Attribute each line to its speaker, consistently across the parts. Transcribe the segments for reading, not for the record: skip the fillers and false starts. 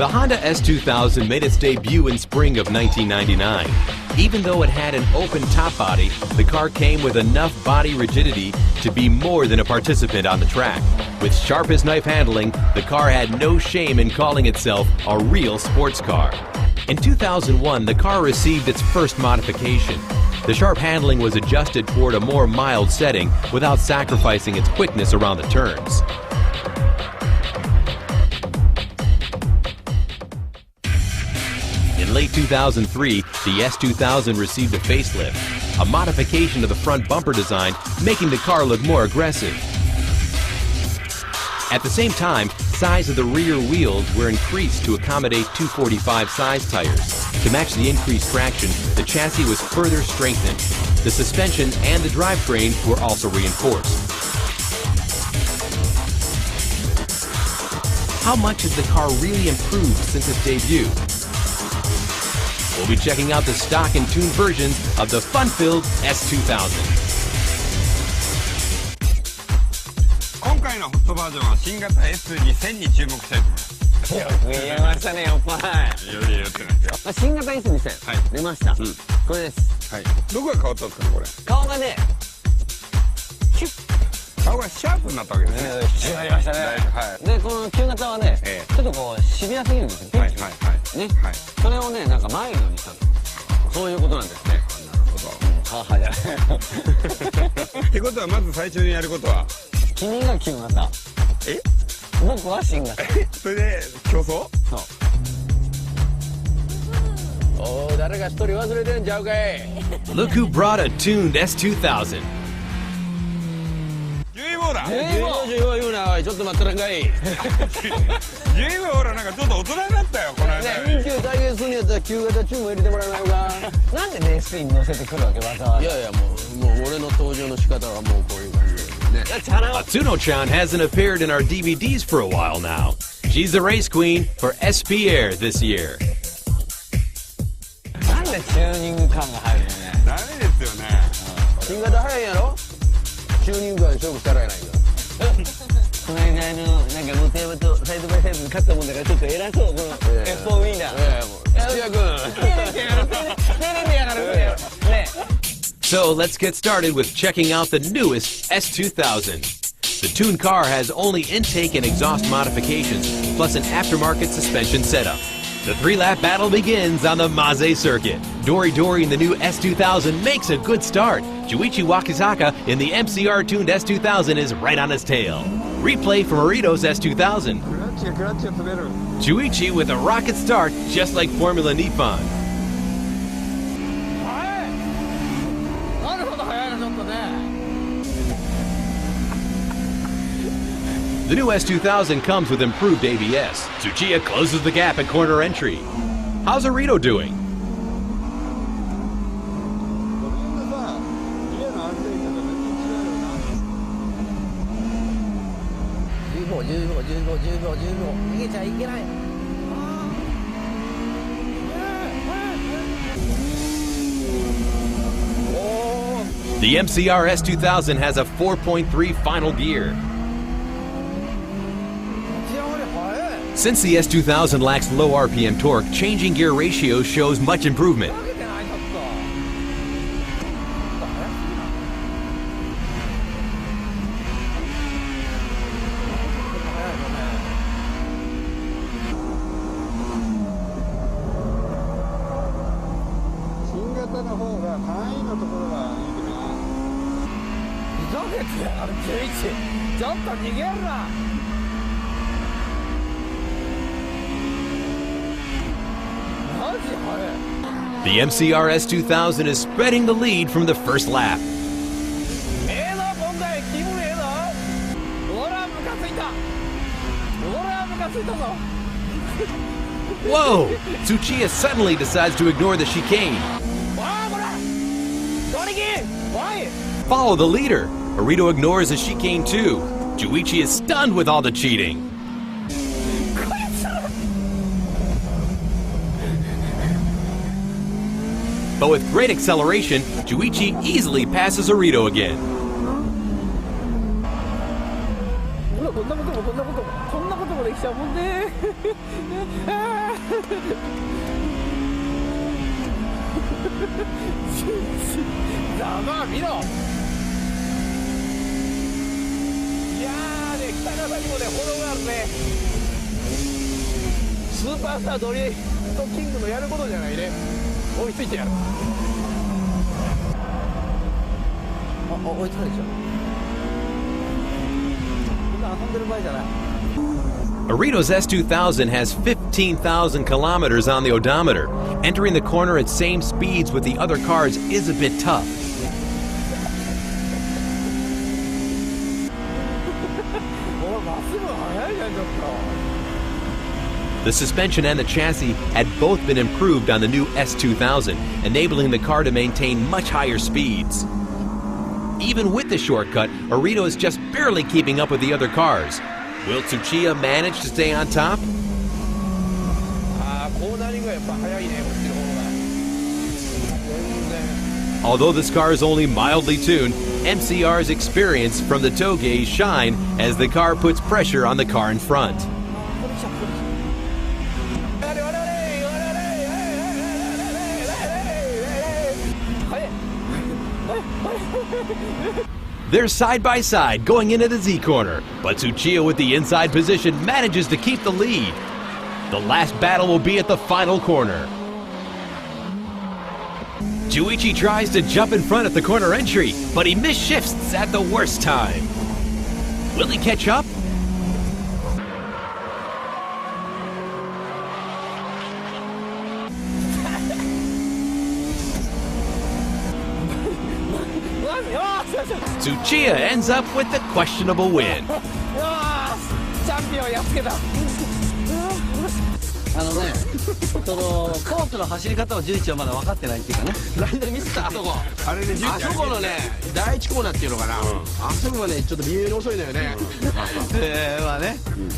Speaker 1: The Honda S2000 made its debut in spring of 1999. Even though it had an open top body, the car came with enough body rigidity to be more than a participant on the track. With sharp as knife handling, the car had no shame in calling itself a real sports car. In 2001, the car received its first modification. The sharp handling was adjusted toward a more mild setting without sacrificing its quickness around the turns. In late 2003, the S2000 received a facelift, a modification of the front bumper design, making the car look more aggressive. At the same time, size of the rear wheels were increased to accommodate 245 size tires. To match the increased traction, the chassis was further strengthened. The suspension and the drivetrain were also reinforced. How much has the car really improved since its debut? We'll be checking out the stock and tuned versions of the fun-filled S2000.
Speaker 2: 今回のホットバージョンは新型 S2000 に注目したいと思います。
Speaker 3: よく言えましたね、やっぱり。
Speaker 2: より言ってますよ。
Speaker 3: 新型 S2000、はい、出ました、これです。
Speaker 2: はい。どこが変わったんですかね、これ。
Speaker 3: 顔がね、キュッ。
Speaker 2: 顔がシャープになったわけですね。
Speaker 3: 決まりましたね。はい。で、この旧型はね、ちょっとこうシビアすぎるんですよ。はいはいはい。ね。はい。それをね、なんかマイルドにしたの。そういうことなんですね。なるほど。ははじゃない。
Speaker 2: ってことはまず最初にやることは。
Speaker 3: 君が旧型。
Speaker 2: え？
Speaker 3: 僕は新型。
Speaker 2: それで競争？そう。
Speaker 3: おお、誰か一人忘れてんちゃうかい。
Speaker 1: Look who brought a tuned S2000.
Speaker 2: 10号だ。
Speaker 3: 10号言うな、ちょっと待ってらんかい。
Speaker 2: 10号ほらなんかちょっと大人になったよこの間。
Speaker 3: 緊急体験するんやったら旧型チューンも入れてもらえないか。なんでレースに乗せてくるわけわざわざ。いやいやもう俺の登場の仕方はもうこういう感じで。
Speaker 1: Atsuno-chan hasn't appeared in our DVDs for a while now. She's the race queen for SP Air this year.
Speaker 3: なんでチューニング感が入るのね。
Speaker 2: ダメですよね。
Speaker 3: 新型早いんやろ。チューニング感で勝負したらやないか。この間なんかモテ山とサイドバイサイドに勝ったもんだからちょっと偉そうこのF4ウィーナー。土屋君。丁寧にやがるね。
Speaker 1: So let's get started with checking out the newest S2000. The tuned car has only intake and exhaust modifications, plus an aftermarket suspension setup. The three-lap battle begins on the Maze circuit. Dory in the new S2000 makes a good start. Juichi Wakizaka in the MCR-tuned S2000 is right on his tail. Replay from Marito's S2000. Juichi with a rocket start, just like Formula Nippon. The new S2000 comes with improved ABS. Tsuchiya closes the gap at corner entry. How's Arito doing? The MCR S2000 has a 4.3 final gear. Since the S2000 lacks low RPM torque, changing gear ratio shows much improvement. The MCR S2000 is spreading the lead from the first lap. Whoa! Tsuchiya suddenly decides to ignore the chicane. Follow the leader. Arito ignores the chicane too. Juichi is stunned with all the cheating. But with great acceleration, Juichi easily passes Arito again.
Speaker 4: こんなこともこんなこともこんなこともできちゃうもんねざまあ見ろ。いやーね、北方にもね、炎があるね。スーパースタードリフトキングのやることじゃないね。追いついてやる。追いつかれちゃう。こんな遊んでる場合じゃない。
Speaker 1: Arito's S2000 has 15,000 kilometers on the odometer. Entering the corner at same speeds with the other cars is a bit tough. The suspension and the chassis had both been improved on the new S2000, enabling the car to maintain much higher speeds. Even with the shortcut, Arito is just barely keeping up with the other cars. Will Tsuchiya manage to stay on top? Although this car is only mildly tuned, MCR's experience from the toe gauge shine as the car puts pressure on the car in front. They're side by side going into the Z corner, but Tsuchiya with the inside position manages to keep the lead. The last battle will be at the final corner. Juichi tries to jump in front at the corner entry, but he misshifts at the worst time. Will he catch up? Tsuchiya ends up with the questionable win.
Speaker 4: チャンピオンやっつけた。そのコースの走り方を11はまだ分かってないっていうかね。なんでミスったあそこ。あれね、あそこのね、第一コーナーっていうのかな。あそこがね、ちょっと微妙に遅いのよね。まあね、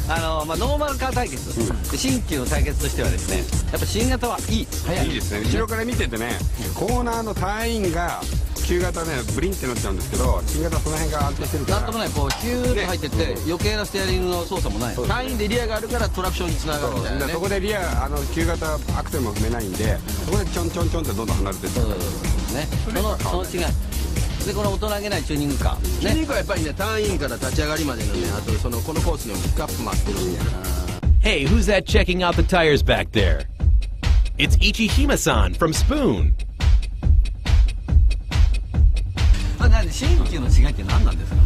Speaker 4: まあノーマルカー対決、新旧の対決としてはですね、やっぱ新型はいい、速い。いいですね。後ろから見ててね、コーナーの隊員が旧型ね、ブリンってなっちゃうんですけど、新型その辺が安定してるから。なんともない、こうヒューッと入ってって余計なステアリングの操作もない。隊員でリアがあるからトラクションにつながるみたいなね。そこでリア旧型アクセルも踏めないんで、そこでちょんちょんちょんってどんどん離れてってる。ね、その違い。でこの大人げないチューニングカー。チューニングカーはやっぱりね、隊員から立ち上がりまでのね、あとこのコースのピックアップもあってるんやな。
Speaker 1: Hey, who's that checking out the tires back there? It's Ichihima-san from Spoon.
Speaker 4: 新旧の違いって何なんですか？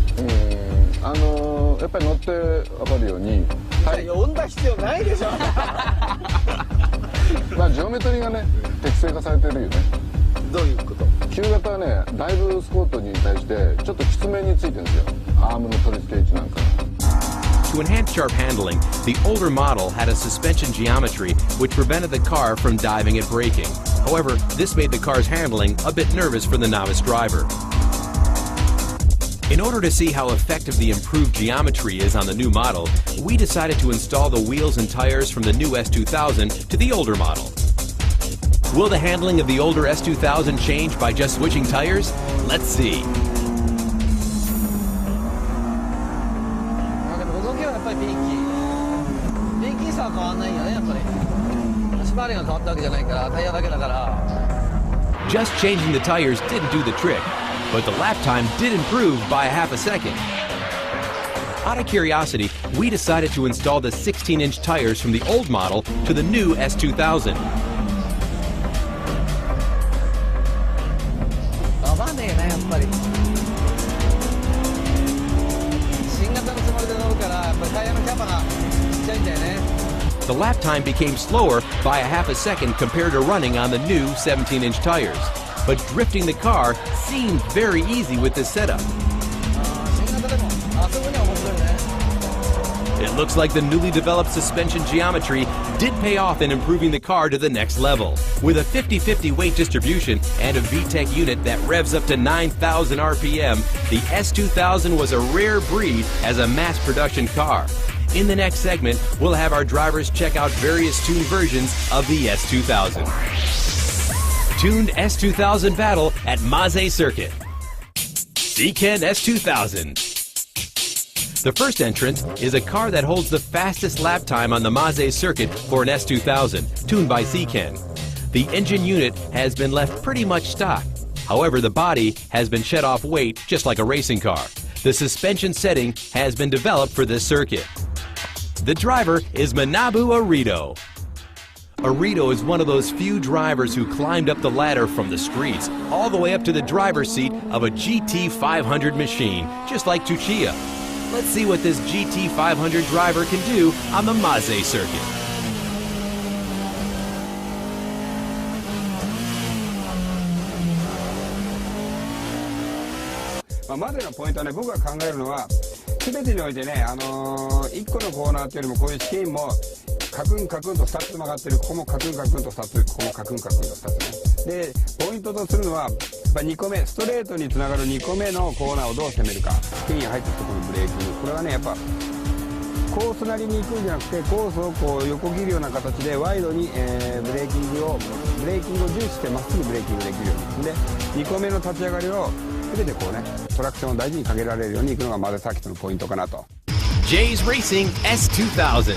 Speaker 5: やっぱり乗って分かるように、
Speaker 4: 呼んだ必要ないでしょ。
Speaker 5: まあジオメトリーがね、適正化されてるよね。
Speaker 4: どういうこと？
Speaker 5: 旧型はね、だいぶスポートに対してちょっときつめについてるんですよ。アームの取り付け位置なんか。
Speaker 1: To enhance sharp handling, the older model had a suspension geometry which prevented the car from diving and braking. However, this made the car's handling a bit nervous for the novice driver. In order to see how effective the improved geometry is on the new model, we decided to install the wheels and tires from the new S2000 to the older model. Will the handling of the older S2000 change by just switching tires? Let's see.
Speaker 4: 動きはやっぱりピンキーさは変わんないよね、やっぱり。足回りが変わったわけじゃないから、タイヤだけだから。
Speaker 1: Just changing the tires didn't do the trick, but the lap time did improve by a half a second. Out of curiosity, we decided to install the 16-inch tires from the old model to the new S2000.
Speaker 4: 合わねえな、やっぱり。新型のつもりで乗るから、やっぱりタイヤのキャパがちっちゃいんだよね。
Speaker 1: The lap time became slower by a half a second compared to running on the new 17-inch tires. But drifting the car seemed very easy with this setup. It looks like the newly developed suspension geometry did pay off in improving the car to the next level. With a 50-50 weight distribution and a VTEC unit that revs up to 9,000 RPM, the S2000 was a rare breed as a mass production car. In the next segment, we'll have our drivers check out various tuned versions of the S2000. Tuned S2000 battle at Maze Circuit. Seeken S2000. The first entrant is a car that holds the fastest lap time on the Maze circuit for an S2000, tuned by Seeken. The engine unit has been left pretty much stock. However, the body has been shed off weight just like a racing car. The suspension setting has been developed for this circuit. The driver is Manabu Arito. Arito is one of those few drivers who climbed up the ladder from the streets all the way up to the driver's seat of a GT500 machine, just like Tsuchiya. Let's see what this GT500 driver can do on the Maze circuit.
Speaker 2: までのポイントはね、僕が考えるのは全てにおいてね、1個のコーナーというよりもこういう試験もカクンカクンと2つ曲がってる、ここもカクンカクンと2つ、ここもカクンカクンと2つね。でポイントとするのはやっぱ2個目、ストレートにつながる2個目のコーナーをどう攻めるか、試験に入ってきたこのブレーキング、これはねやっぱコースなりに行くんじゃなくてコースをこう横切るような形でワイドに、ブレーキングを重視してまっすぐブレーキングできるようにで2個目の立ち上がりを全てこうねトラクションを大事にかけられるようにいくのがマゼサーキットのポイントかなと。
Speaker 1: J's Racing S2000.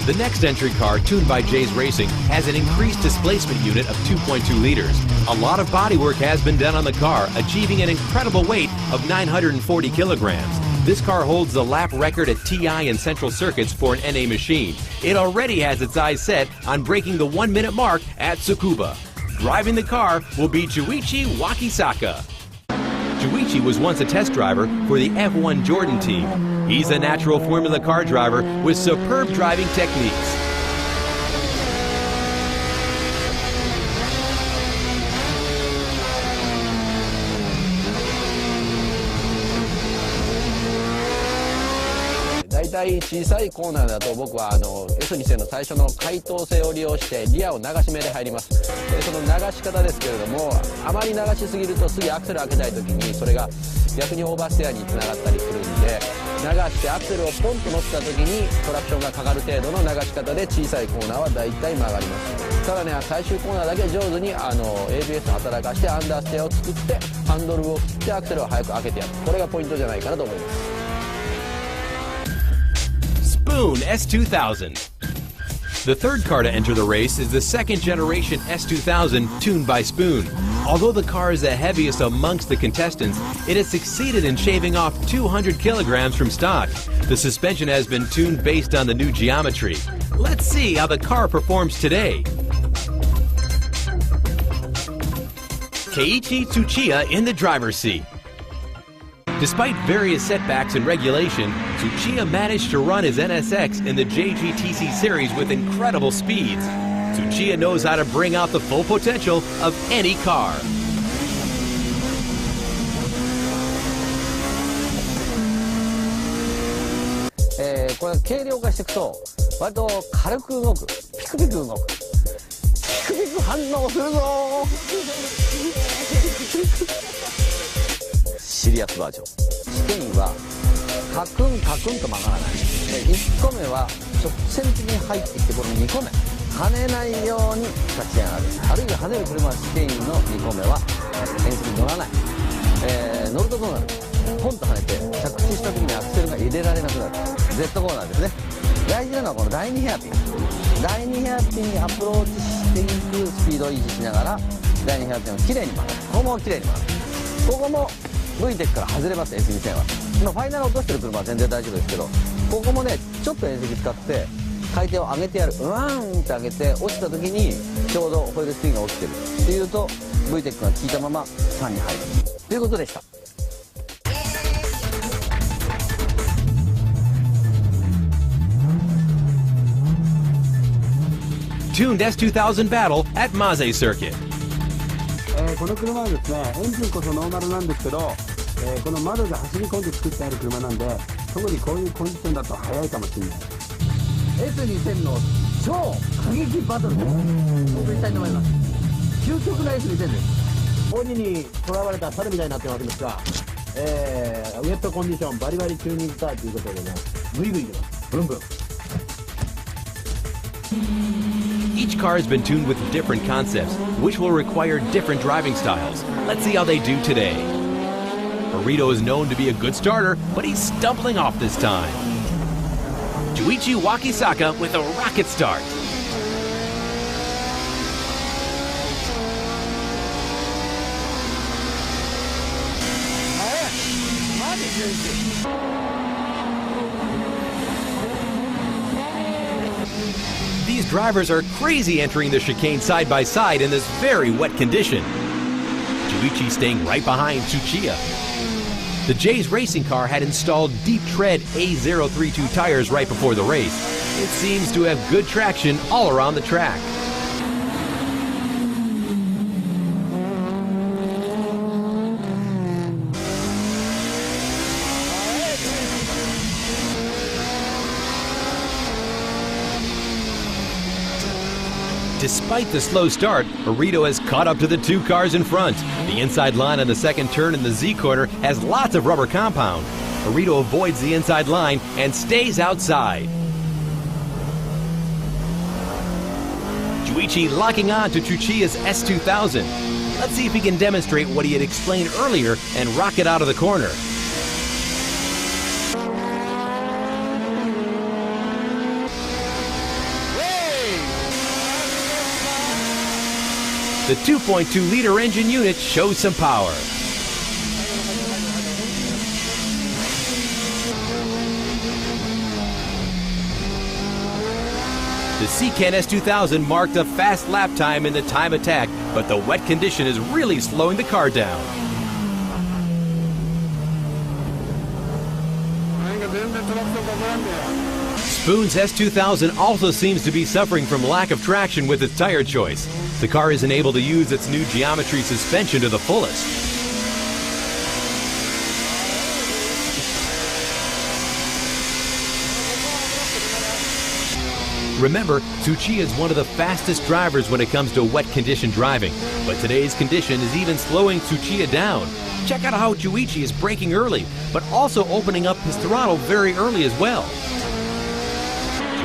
Speaker 1: The next entry car, tuned by J's Racing, has an increased displacement unit of 2.2 liters. A lot of bodywork has been done on the car, achieving an incredible weight of 940 kilograms. This car holds the lap record at TI and Central Circuits for an NA machine. It already has its eyes set on breaking the 1-minute mark at Tsukuba. Driving the car will be Chuichi Wakisaka. Chuichi was once a test driver for the F1 Jordan team. He's a natural Formula car driver with superb driving techniques.
Speaker 4: 大体小さいコーナーだと僕はS2000の最初の回答性を利用してリアを流し目で入ります。その流し方ですけれども、あまり流しすぎると次アクセル開けたい時にそれが逆にオーバーステアにつながったりするんで、流してアクセルをポンと乗った時にトラクションがかかる程度の流し方で小さいコーナーは大体曲がります。ただね、最終コーナーだけ上手にABS を働かしてアンダーステアを作ってハンドルを切ってアクセルを早く開けてやる、これがポイントじゃないかなと思います。
Speaker 1: Spoon S2000. The third car to enter the race is the second generation S2000 tuned by Spoon. Although the car is the heaviest amongst the contestants, it has succeeded in shaving off 200 kilograms from stock. The suspension has been tuned based on the new geometry. Let's see how the car performs today. Keiichi Tsuchiya in the driver's seat. Despite various setbacks and regulation, Tsuchiya managed to run his NSX in the JGTC series with incredible speeds. Tsuchiya knows how to bring out the full potential of any car.
Speaker 4: これ軽量化していくと割と軽く動く、ピクピク動く、ピクピク反応するぞシリアスバージョン。試験はカクンカクンと曲がらない。1個目は直線的に入ってきて、この2個目跳ねないように立ち上がる、あるいは跳ねる車は試験の2個目は縁石に乗らない。乗るとどうなる、ポンと跳ねて着地した時にアクセルが入れられなくなる Z コーナーですね。大事なのはこの第2ヘアピン、第2ヘアピンにアプローチしていくスピードを維持しながら第2ヘアピンをきれいに曲がる、ここもきれいに曲がる、ここも VTEC から外れます。 S2000 は今ファイナル落としてる車は全然大丈夫ですけど、ここもねちょっと縁石使って回転を上げてやる、うわーんって上げて落ちた時にちょうどホイールスピンが落ちてるっていうと VTEC が効いたまま3に入るということでした。
Speaker 1: Tuned S2000 battle at Maze Circuit.
Speaker 6: この車はですね、エンジンこそノーマルなんですけど、この窓で走り込んで作ってある車なんで、特にこういうコンディションだと速いかもしれない。
Speaker 4: S2000 の超過激バトルでお送りしたいと思います。究極の S2000 です。
Speaker 6: ボディにとらわれた猿みたいになってるわけですが、ウェットコンディションバリバリチューニングカーということでね、グイグイ出ます。ブルンブルン。
Speaker 1: Each car has been tuned with different concepts, which will require different driving styles. Let's see how they do today. Arito is known to be a good starter, but he's stumbling off this time. Juichi Wakisaka with a rocket start. These drivers are crazy entering the chicane side by side in this very wet condition. Juichi staying right behind Tsuchiya. The Jays racing car had installed deep tread A032 tires right before the race. It seems to have good traction all around the track. Despite the slow start, Arito has caught up to the two cars in front. The inside line on the second turn in the Z corner has lots of rubber compound. Arito avoids the inside line and stays outside. Juichi locking on to Tsuchiya's S2000. Let's see if he can demonstrate what he had explained earlier and rocket out of the corner. The 2.2-liter engine unit shows some power. The Secan S2000 marked a fast lap time in the time attack, but the wet condition is really slowing the car down. Spoon's S2000 also seems to be suffering from lack of traction with its tire choice. The car isn't able to use its new geometry suspension to the fullest. Remember, Tsuchiya is one of the fastest drivers when it comes to wet condition driving, but today's condition is even slowing Tsuchiya down. Check out how Juichi is braking early, but also opening up his throttle very early as well.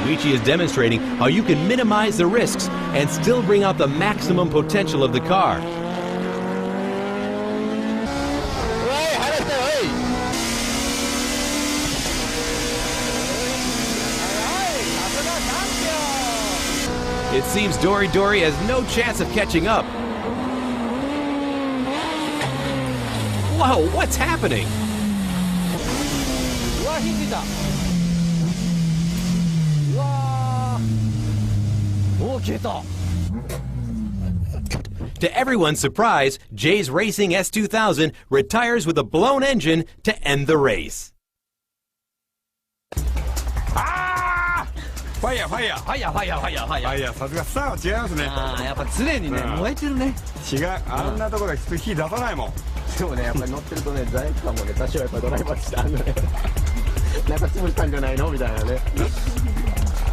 Speaker 1: Juichi is demonstrating how you can minimize the risks and still bring out the maximum potential of the car. It seems Dori has no chance of catching up. Whoa, what's happening? To everyone's surprise, Jay's Racing S2000 retires with a blown engine to end the race.
Speaker 2: ファイヤーファイヤーファイヤーファイヤーファイヤーファイヤーさすがスターは違いますね。
Speaker 4: ああ、やっぱ常にね、燃えてるね。
Speaker 2: 違う、あんなところで火出さないもん。
Speaker 3: でもね、やっぱり乗ってるとね、罪悪感もね、多少やっぱドライバーしたんでね、なんか潰したんじゃないのみたいなね。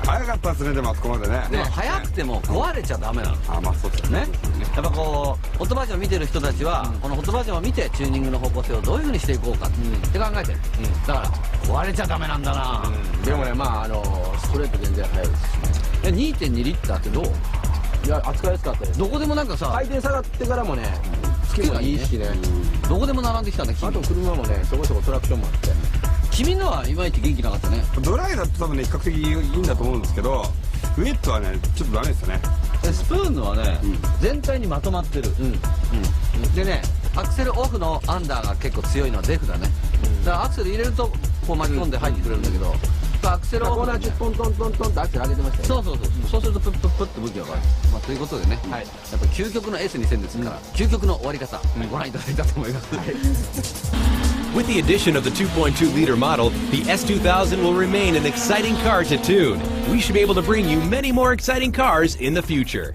Speaker 2: 早かったですね、でもあそこまでね。
Speaker 4: でも早くても壊れちゃダメなの。
Speaker 2: あ、まあそうですね。
Speaker 4: やっぱこうホットバージョンを見てる人たちは、このホットバージョンを見てチューニングの方向性をどういう風にしていこうかって考えてる。だから壊れちゃダメなんだな。
Speaker 3: でもね、まあストレート全然速いですしね。
Speaker 4: 2.2 リッターってどう？
Speaker 3: いや、扱いやすかったです。
Speaker 4: どこでもなんかさ、
Speaker 3: 回転下がってからもね、つけがいいしね。
Speaker 4: どこでも並んできたんだ。
Speaker 3: あと車もね、そこそこトラクションもあって。
Speaker 4: 君のはいまいち元気なかったね。
Speaker 2: ドライだと多分ね、比較的いいんだと思うんですけど、ウェットはね、ちょっとダメですよね。
Speaker 4: スプーンのはね、全体にまとまってる。でね、アクセルオフのアンダーが結構強いのはデフだね。だからアクセル入れるとこう巻き込んで入ってくれるんだけど、アクセルオフ
Speaker 3: コーナー中トントントントンとアクセル上げてましたよね。
Speaker 4: そうするとプップップッと武器が上がる。まあということでね、やっぱ究極の S2000 ですから、究極の終わり方、ご覧いただいたと思います。
Speaker 1: With the addition of the 2.2-liter model, the S2000 will remain an exciting car to tune. We should be able to bring you many more exciting cars in the future.